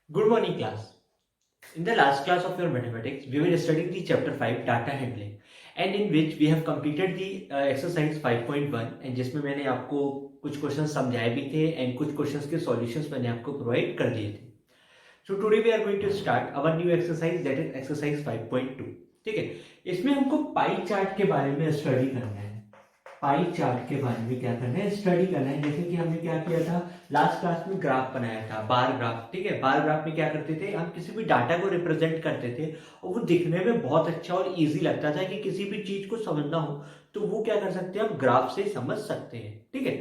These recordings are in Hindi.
Good morning, class. In the last class of your mathematics, we were studying the chapter 5 data handling, and in which we have completed the exercise 5.1, and जिसमें मैंने आपको कुछ क्वेश्चंस समझाए भी थे एंड कुछ क्वेश्चंस के सॉल्यूशंस मैंने आपको प्रोवाइड कर दिए थे. So today we are going to start our new exercise, that is exercise 5.2. ठीक है, इसमें हमको पाई चार्ट के बारे में स्टडी करना है. पाई चार्ट के बारे में क्या करना है, स्टडी करना है. जैसे कि हमने क्या किया था लास्ट क्लास में, ग्राफ बनाया था, बार ग्राफ. ठीक है, बार ग्राफ में क्या करते थे, हम किसी भी डाटा को रिप्रेजेंट करते थे और वो दिखने में बहुत अच्छा और इजी लगता था कि किसी भी चीज को समझना हो तो वो क्या कर सकते हैं, हम ग्राफ से समझ सकते हैं. ठीक है,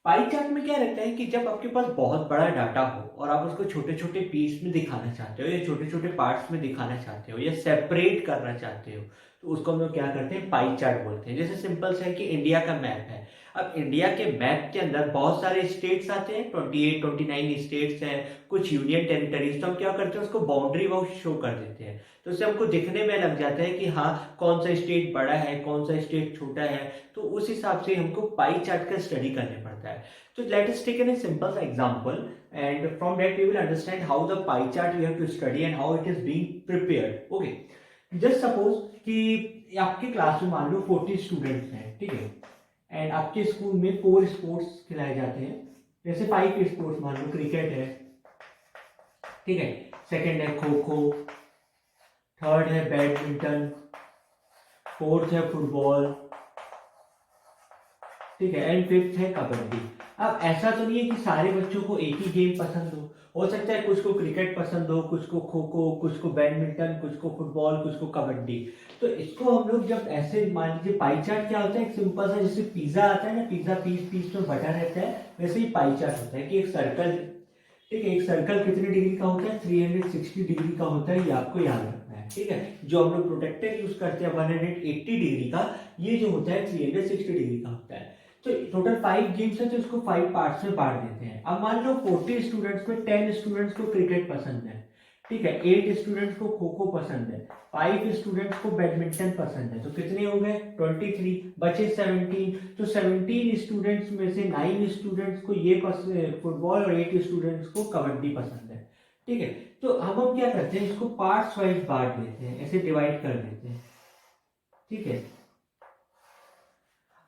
पाई चार्ट में क्या रहता है कि जब आपके पास बहुत बड़ा डाटा हो और आप उसको छोटे छोटे पीस में दिखाना चाहते हो या छोटे छोटे पार्ट्स में दिखाना चाहते हो या सेपरेट करना चाहते हो, तो उसको हम लोग क्या करते हैं, पाई चार्ट बोलते हैं. जैसे सिंपल सा है कि इंडिया का मैप है. अब इंडिया के मैप के अंदर बहुत सारे स्टेट्स आते हैं, 28 29 स्टेट्स हैं, कुछ यूनियन टेरिटरीज. तो हम क्या करते हैं, उसको बाउंड्री वाइज शो कर देते हैं. तो उससे हमको दिखने में लग जाता है कि हाँ, कौन सा स्टेट बड़ा है, कौन सा स्टेट छोटा है. तो उस हिसाब से हमको पाई चार्ट का स्टडी करने पड़ता है. तो let us take an simple example, and from that we will understand how the pie chart we have to study and how it is being prepared. Okay, just suppose कि आपके क्लास में मान लो 40 स्टूडेंट्स हैं. ठीक है, एंड आपके स्कूल में 4 स्पोर्ट्स खिलाए जाते हैं. जैसे 5 स्पोर्ट्स मान लो, क्रिकेट है, ठीक है, सेकंड है खो खो, थर्ड है बैडमिंटन, फोर्थ है फुटबॉल, ठीक है, एंड फिफ्थ है कबड्डी. अब ऐसा तो नहीं है कि सारे बच्चों को एक ही गेम पसंद हो सकता है कुछ को क्रिकेट पसंद हो, कुछ को खो खो, कुछ को बैडमिंटन, कुछ को फुटबॉल, कुछ को कबड्डी. तो इसको हम लोग जब ऐसे मान लीजिए, पाई चार्ट क्या होता है, एक सिंपल सा, जैसे पिज्जा आता है ना, पिज्जा पीस पीस में बटा रहता है, वैसे ही पाई चार्ट होता है कि एक सर्कल. ठीक है, एक सर्कल कितने डिग्री का होता है, 360 डिग्री का होता है, ये आपको याद रखना है. ठीक है, जो हम लोग प्रोटेक्टर यूज करते हैं 180 डिग्री का, ये जो होता है 360 डिग्री का होता है. तो टोटल 5 गेम्स है, तो इसको 5 पार्ट्स में बांट देते हैं. अब मान लो 40 स्टूडेंट्स में 10 स्टूडेंट्स को क्रिकेट पसंद है, ठीक है, 8 स्टूडेंट्स को खो खो पसंद है, 5 स्टूडेंट्स को बैडमिंटन पसंद है. तो कितने हो गए, 23, बचे 17. तो 17 स्टूडेंट्स में से 9 स्टूडेंट्स को ये फुटबॉल और 8 स्टूडेंट्स को कबड्डी पसंद है. ठीक है, तो हम क्या करते हैं, इसको पार्ट्स वाइज बांट देते हैं, ऐसे डिवाइड कर देते हैं. ठीक है,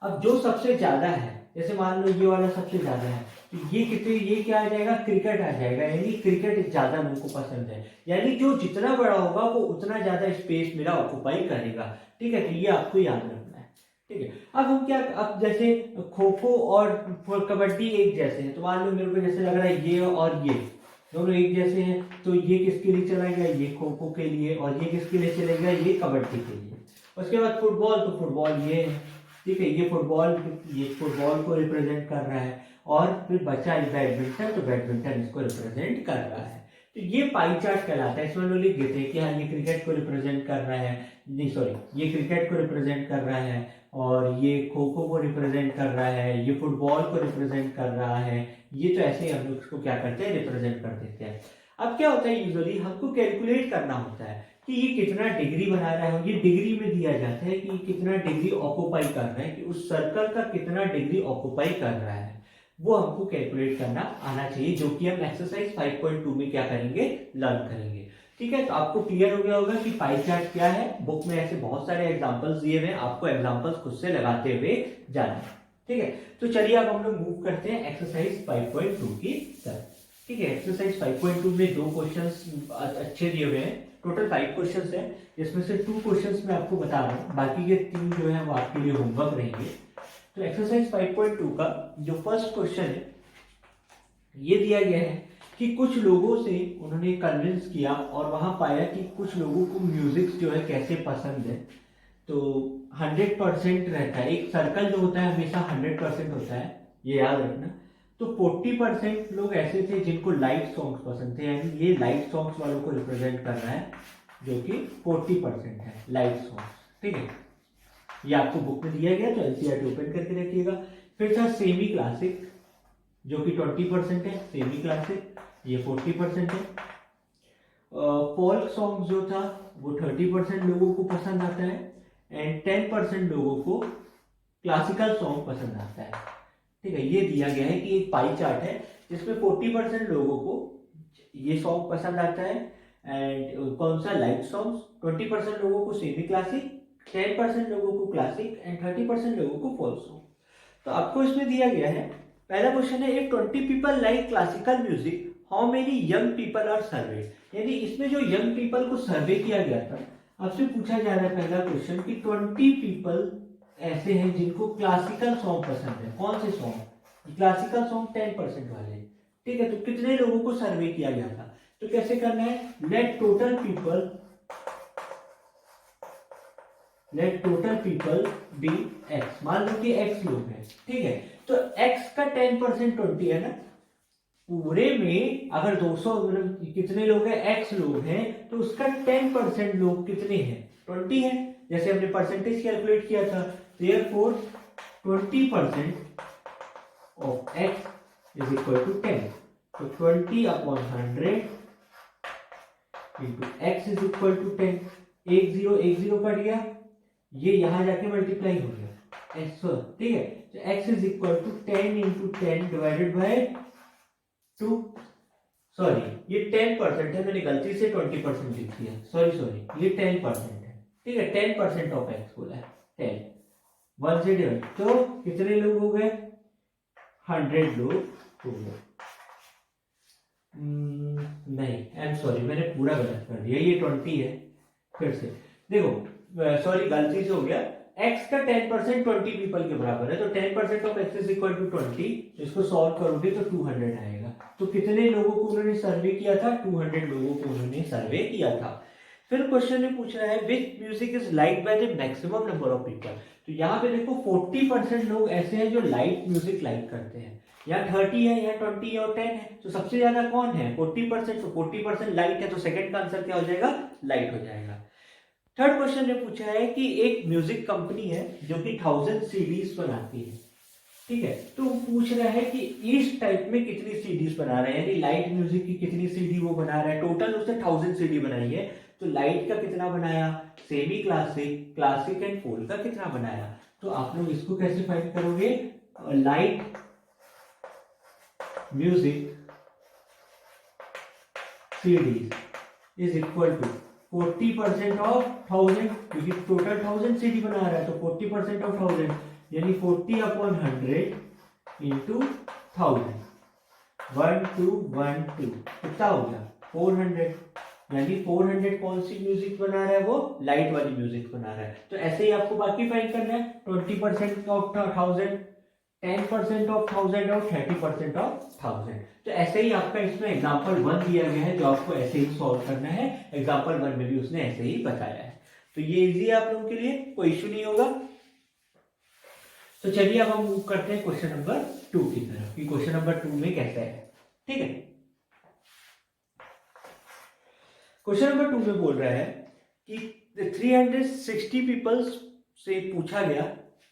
अब जो सबसे ज्यादा है, जैसे मान लो ये वाला सबसे ज्यादा है, तो ये कितने, ये क्या आ जाएगा, क्रिकेट आ जाएगा, यानी क्रिकेट ज्यादा मेरे को पसंद है. यानी जो जितना बड़ा होगा वो उतना ज्यादा स्पेस मेरा ऑक्यूपाई करेगा. ठीक है, तो ये आपको याद रखना है. ठीक है, अब हम क्या, अब जैसे खो खो और कबड्डी एक जैसे हैं, तो मान लो मेरे को जैसे लग रहा है ये और ये दोनों एक जैसे हैं, तो ये किसके लिए चलेगा, ये खो खो के लिए, और ये किसके लिए चलेगा, ये कबड्डी के लिए. उसके बाद फुटबॉल, तो फुटबॉल ये है. ठीक है, ये फुटबॉल को रिप्रेजेंट कर रहा है. और फिर बचा बैडमिंटन, तो बैडमिंटन इसको रिप्रेजेंट कर रहा है. तो ये पाई चार्ट कहलाता है. इसमें लोग लिख देते हैं कि हाँ, ये क्रिकेट को रिप्रेजेंट कर रहा है, नहीं सॉरी, ये क्रिकेट को रिप्रेजेंट कर रहा है, और ये खो खो को रिप्रेजेंट कर रहा है, ये फुटबॉल को रिप्रेजेंट कर रहा है. ये तो ऐसे ही हम लोग इसको क्या करते हैं, रिप्रेजेंट कर देते हैं. अब क्या होता है, यूजुअली हमको कैलकुलेट करना होता है कि ये कितना डिग्री बना रहा है. ये डिग्री में दिया जाता है कि कितना डिग्री ऑक्यूपाई कर रहा है, कि उस सर्कल का कितना डिग्री ऑक्यूपाई कर रहा है, वो हमको कैलकुलेट करना आना चाहिए, जो कि हम एक्सरसाइज 5.2 में क्या करेंगे, लर्न करेंगे. ठीक है, तो आपको क्लियर हो गया होगा कि पाई चार्ट क्या है. बुक में ऐसे बहुत सारे एग्जांपल्स दिए हुए हैं, आपको एग्जांपल्स खुद से लगाते हुए जाना है. ठीक है, तो चलिए अब हम लोग मूव करते हैं एक्सरसाइज 5.2 की तरफ. ठीक है, एक्सरसाइज 5.2 में 2 क्वेश्चंस अच्छे दिए हुए हैं. टोटल 5 क्वेश्चंस हैं, जिसमें से 2 क्वेश्चंस मैं आपको बता रहा हूँ, बाकी के 3 जो है वो आपके लिए होमवर्क रहेंगे. तो एक्सरसाइज 5.2 का जो फर्स्ट क्वेश्चन है, ये दिया गया है कि कुछ लोगों से उन्होंने कन्विंस किया और वहां पाया कि कुछ लोगों को म्यूजिक जो है कैसे पसंद है. तो 100% रहता है, एक सर्कल जो होता है हमेशा 100% होता है, ये याद रखना. तो 40% लोग ऐसे थे जिनको लाइट सॉन्ग्स पसंद थे, यानी ये लाइट सॉन्ग्स वालों को रिप्रेजेंट कर रहा है, जो कि 40% है, लाइट सॉन्ग्स. ठीक है, ये आपको बुक में दिया गया, तो एनसीईआरटी ओपन करके रखिएगा. फिर था सेमी क्लासिक, जो कि 20% है. सेमी क्लासिक ये 40% है. फोल्क सॉन्ग जो था वो 30% लोगों को पसंद आता है, एंड 10% लोगों को क्लासिकल सॉन्ग पसंद आता है. ठीक है, ये दिया गया है कि एक पाई चार्ट है जिसमें 40% लोगों को ये सॉन्ग पसंद आता है। एंड कौन सा लाइट सॉन्ग्स, 20% लोगों को सेमी क्लासिक, 10% लोगों को क्लासिक एंड 30% लोगों को फोक सॉन्ग। तो आपको इसमें दिया गया है, पहला क्वेश्चन है, if 20 people like classical music how many young people are survey. यानी इसमें जो यंग पीपल को सर्वे किया गया था, आपसे पूछा जा रहा है पहला क्वेश्चन कि 20 पीपल ऐसे हैं जिनको क्लासिकल सॉन्ग पसंद है। कौन से सॉन्ग? क्लासिकल सॉन्ग 10% वाले, ठीक है। तो कितने लोगों को सर्वे किया गया था? तो कैसे करना है, let total people be x. मान लो कि एक्स लोग हैं, ठीक है। तो एक्स का 10% 20 है ना। पूरे में अगर 200 मतलब कितने लोग हैं, एक्स लोग हैं, तो उसका 10% लोग कितने हैं, 20 है। जैसे हमने परसेंटेज कैलकुलेट किया था, therefore 20% of x is equal to 10। तो 20/100 into x is equal to 10। एक जीरो कट गया, ये यहां जाके मल्टीप्लाई हो गया एक्स, ठीक है। तो x is equal to 10 into 10 divided by 2। Sorry, ये 10% है, मैंने गलती से 20% लिख दिया, सॉरी, ये 10% है, ठीक है। 10% ऑफ एक्स बोला है, 10 1 से डिवाइड, तो कितने लोग हो गए, 100 लोग हो गए। नहीं, आई एम सॉरी, मैंने पूरा गलत कर दिया, ये 20 है। फिर से देखो, सॉरी गलती से हो गया, x का 10% 20 पीपल के बराबर है, तो 10% of x is equal to 20। इसको सॉल्व करोगे तो 200 आएगा। तो कितने लोगों को उन्होंने सर्वे किया था, 200 लोगों को उन्होंने सर्वे किया था। फिर क्वेश्चन में पूछ रहा है which music is like by the maximum number of people. तो यहाँ पे देखो 40% लोग ऐसे हैं जो लाइट म्यूजिक लाइक करते हैं, यहाँ 30 है, यहाँ 20 है और 10 है। तो सबसे ज्यादा कौन है, 40%। तो 40% लाइट है, तो सेकंड का आंसर क्या हो जाएगा, लाइट हो जाएगा। थर्ड क्वेश्चन ने पूछा है कि एक म्यूजिक कंपनी है जो कि 1000 सीडीज बनाती है, ठीक है। तो पूछ रहा है कि इस टाइप में कितनी सीडीज बना रहा है, यानी लाइट म्यूजिक की कितनी सीडी वो बना रहा है। टोटल उसने 1000 सीडी बनाई है, तो लाइट का कितना बनाया, semi classic, classic and folk का कितना बनाया। तो आप लोग इसको कैसे फाइंड करोगे, light music CDs is equal to 40% of 1000, क्योंकि टोटल 1000 सीडी बना रहा है, तो 40% ऑफ 1000 यानी 40/100 इंटू 1000, 1212 कितना हो गया, 400। यानी 400 कौन सी म्यूजिक बना रहा है, वो लाइट वाली म्यूजिक बना रहा है। तो ऐसे ही आपको बाकी फाइंड करना है, 20% ऑफ 1000, 10% ऑफ 1000 और 30% ऑफ 1000। तो ऐसे ही आपका इसमें एग्जांपल 1 दिया गया है, जो आपको ऐसे ही सॉल्व करना है। एग्जांपल 1 में भी उसने ऐसे ही बताया है। तो ये इजी है आप लोगों के लिए, कोई इशू नहीं होगा। तो चलिए अब हम मूव करते हैं क्वेश्चन नंबर 2 की तरफ, कि क्वेश्चन नंबर 2 में कैसा है, ठीक है। क्वेश्चन नंबर 2 में बोल रहा है कि 360 पीपल से पूछा गया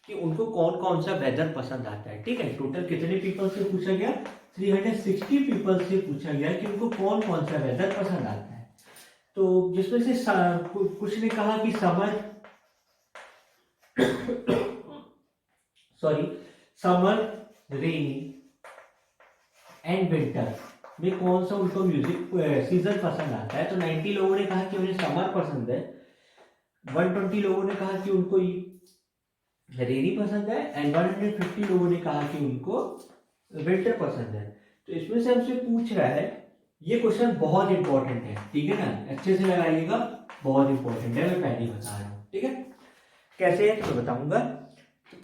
कि उनको कौन कौन सा वेदर पसंद आता है, ठीक है। टोटल कितने पीपल से पूछा गया, 360 पीपल से पूछा गया कि उनको कौन कौन सा वेदर पसंद आता है। तो जिसमें से कुछ ने कहा कि समर, रेनी एंड विंटर में कौन सा उनको म्यूजिक सीजन पसंद आता है। तो 90 लोगों ने कहा कि उन्हें समर पसंद है, 120 लोगों ने कहा कि उनको रेनी पसंद है, एंड 150 लोगों ने कहा कि उनको विंटर पसंद है। तो इसमें से हमसे पूछ रहा है, ये क्वेश्चन बहुत इंपॉर्टेंट है, ठीक है ना, अच्छे से लगाइएगा, बहुत इंपॉर्टेंट है, मैं पहले ही बता रहा हूँ, ठीक है। कैसे है तो बताऊंगा।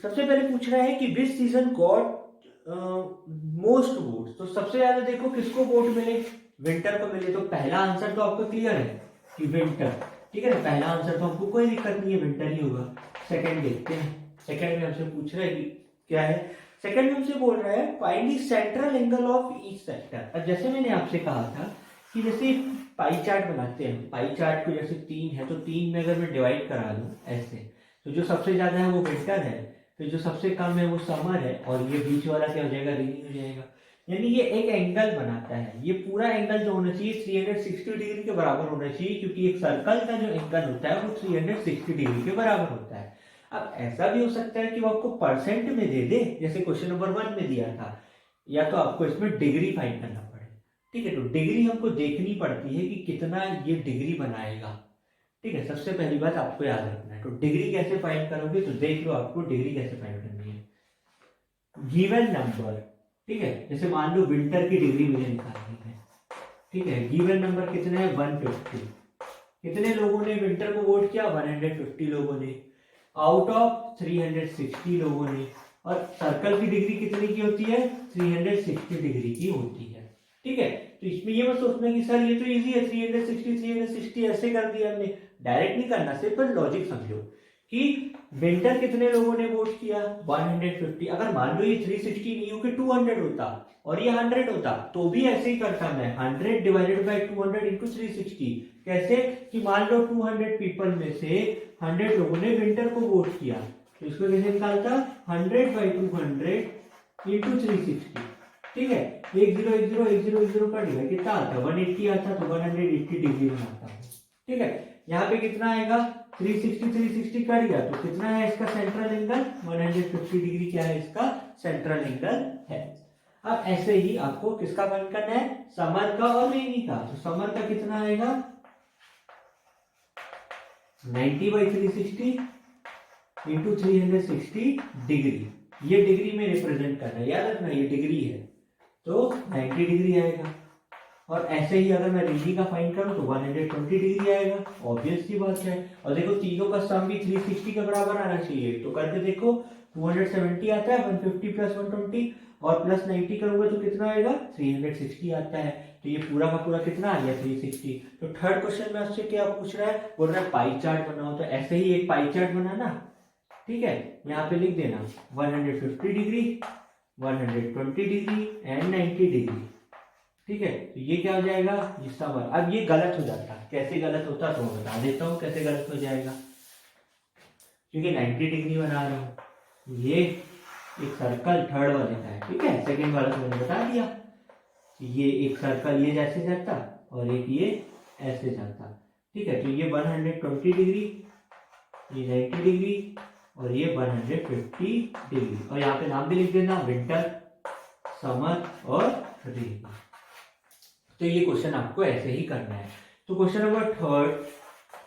सबसे पहले पूछ रहा है कि विच सीजन गॉट मोस्ट वोट। तो सबसे ज्यादा देखो किसको वोट मिले, विंटर को मिले। तो पहला आंसर तो आपको क्लियर है कि विंटर, ठीक है ना, पहला आंसर तो हमको कोई दिक्कत नहीं है, विंटर ही होगा। सेकंड देखते हैं, सेकंड में हमसे पूछ रहा है कि क्या है। सेकंड में हमसे बोल रहा है find the central angle of each sector. अब जैसे मैंने आपसे कहा था कि जैसे पाई चार्ट बनाते हैं, पाई चार्ट को जैसे 3 है, तो 3 में अगर मैं डिवाइड करा दूं ऐसे, तो जो सबसे ज्यादा है वो विंटर है, तो जो सबसे कम है वो समर है, और ये बीच वाला क्या हो जाएगा, रेनी हो जाएगा। यानी ये एक एंगल बनाता है। ये पूरा एंगल जो होना चाहिए 360 डिग्री के बराबर होना चाहिए, क्योंकि एक सर्कल का जो एंगल होता है वो 360 डिग्री के बराबर होता है। अब ऐसा भी हो सकता है कि वो आपको परसेंट में दे दे, जैसे क्वेश्चन नंबर 1 में दिया था, या तो आपको इसमें डिग्री फाइंड करना पड़े, ठीक है। तो डिग्री हमको देखनी पड़ती है कि कितना ये डिग्री बनाएगा। ठीक है, सबसे पहली बात आपको याद रखना है। तो डिग्री कैसे फाइंड करोगे, तो देख लो आपको डिग्री कैसे फाइंड करनी है। गिवन नंबर, ठीक है, जैसे मान लो विंटर की डिग्री मुझे निकालनी है। ठीक है, गिवन नंबर कितने हैं, 150। कितने लोगों ने विंटर को वोट किया, 150 लोगों ने, आउट ऑफ 360 लोगों ने। और सर्कल की डिग्री कितनी की होती है, 360 डिग्री की होती है। ठीक है, तो इसमें ये मत सोचना कि सर ये तो इजी है, 360 ऐसे कर दिया हमने। डायरेक्ट नहीं करना, सिंपल लॉजिक समझो कि विंटर कितने लोगों ने वोट किया, 150। अगर मान लो ये 360 नहीं हो कि 200 होता और ये 100 होता, तो भी ऐसे ही करता मैं, 100 डिवाइडेड बाय 200 इंटू 360। कैसे कि मान लो 200 पीपल में से 100 लोगों ने विंटर को वोट किया, तो इसको कैसे निकालता, 100 बाई 200 इंटू 360। ठीक है, 10 का डिवाइड कितना आता है, 180 आता, तो 180 डिग्री बनाता हूँ। ठीक है, यहाँ पे कितना आएगा, 360 कट गया, तो कितना है इसका सेंट्रल एंगल, 150 डिग्री क्या है इसका सेंट्रल एंगल है। अब ऐसे ही आपको किसका फाइंड करना है, समर का और रेनी का। तो समर का कितना आएगा, 90 बाई 360 इंटू 360 डिग्री। ये डिग्री में रिप्रेजेंट करना है, याद रखना ये डिग्री है, तो 90 डिग्री आएगा। और ऐसे ही अगर मैं रेनी का फाइंड करूं तो 120 डिग्री आएगा, ऑब्वियस सी बात है। और देखो तीनों का सम भी 360 के बराबर आना चाहिए, तो करके देखो 270 आता है, 150 प्लस 120 और प्लस 90 करूंगा तो कितना आएगा, 360 आता है। तो ये पूरा का पूरा कितना आ गया, 360। तो थर्ड क्वेश्चन में आपसे क्या पूछ रहा है, बोल रहा है पाई चार्ट बनाओ। तो ऐसे ही एक पाई चार्ट बनाना। ठीक है, यहाँ पे लिख देना 150 डिग्री, 120 डिग्री एंड 90 डिग्री। ठीक है, तो ये क्या हो जाएगा, ये समर। अब ये गलत हो जाता, कैसे गलत होता तो मैं बता देता हूँ कैसे गलत हो जाएगा। क्योंकि 90 डिग्री बना रहा हूँ, ये एक सर्कल थर्ड वाले का है। ठीक है, सेकंड वाला तो मैंने बता दिया, ये एक सर्कल ये जैसे जाता और एक ये ऐसे जाता। ठीक है, तो ये 120 डिग्री, ये 90 डिग्री और ये 150 डिग्री। और यहाँ पे नाम भी लिख देना, विंटर, समर और रेनी। तो ये क्वेश्चन आपको ऐसे ही करना है। तो question number third,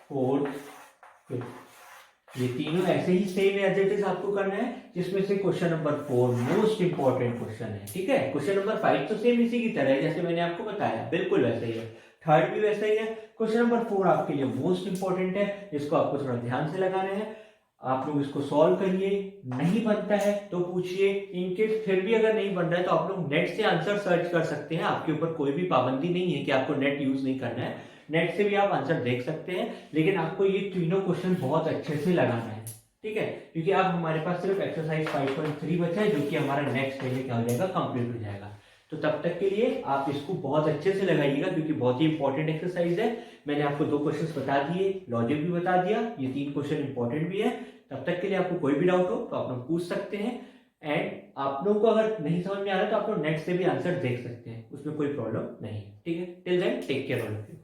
fourth, fifth, ये तीनों ऐसे ही सेम एज इट इज आपको करना है, जिसमें से question number 4 most important question है। ठीक है, क्वेश्चन नंबर 5 तो सेम इसी की तरह है जैसे मैंने आपको बताया, बिल्कुल वैसे ही है। थर्ड भी वैसा ही है। क्वेश्चन नंबर 4 आपके लिए मोस्ट इंपॉर्टेंट है, जिसको आपको थोड़ा ध्यान से लगाना है। आप लोग इसको सॉल्व करिए, नहीं बनता है तो पूछिए, इनकेस फिर भी अगर नहीं बन रहा है तो आप लोग नेट से आंसर सर्च कर सकते हैं। आपके ऊपर कोई भी पाबंदी नहीं है कि आपको नेट यूज नहीं करना है, नेट से भी आप आंसर देख सकते हैं। लेकिन आपको ये तीनों क्वेश्चन बहुत अच्छे से लगाना है। ठीक है, क्योंकि अब हमारे पास सिर्फ एक्सरसाइज 5.3 बचा है, जो कि हमारा नेक्स्ट डे में क्या हो जाएगा, कंप्लीट हो जाएगा। तो तब तक के लिए आप इसको बहुत अच्छे से लगाइएगा, क्योंकि बहुत ही इंपॉर्टेंट एक्सरसाइज है। मैंने आपको 2 क्वेश्चंस बता दिए, लॉजिक भी बता दिया, ये 3 क्वेश्चन इंपॉर्टेंट भी है। तब तक के लिए आपको कोई भी डाउट हो तो आप लोग पूछ सकते हैं। एंड आप लोगों को अगर नहीं समझ में आ रहा है तो आप लोग नेट से भी आंसर देख सकते हैं, उसमें कोई प्रॉब्लम नहीं है। ठीक है, till then take care all of you.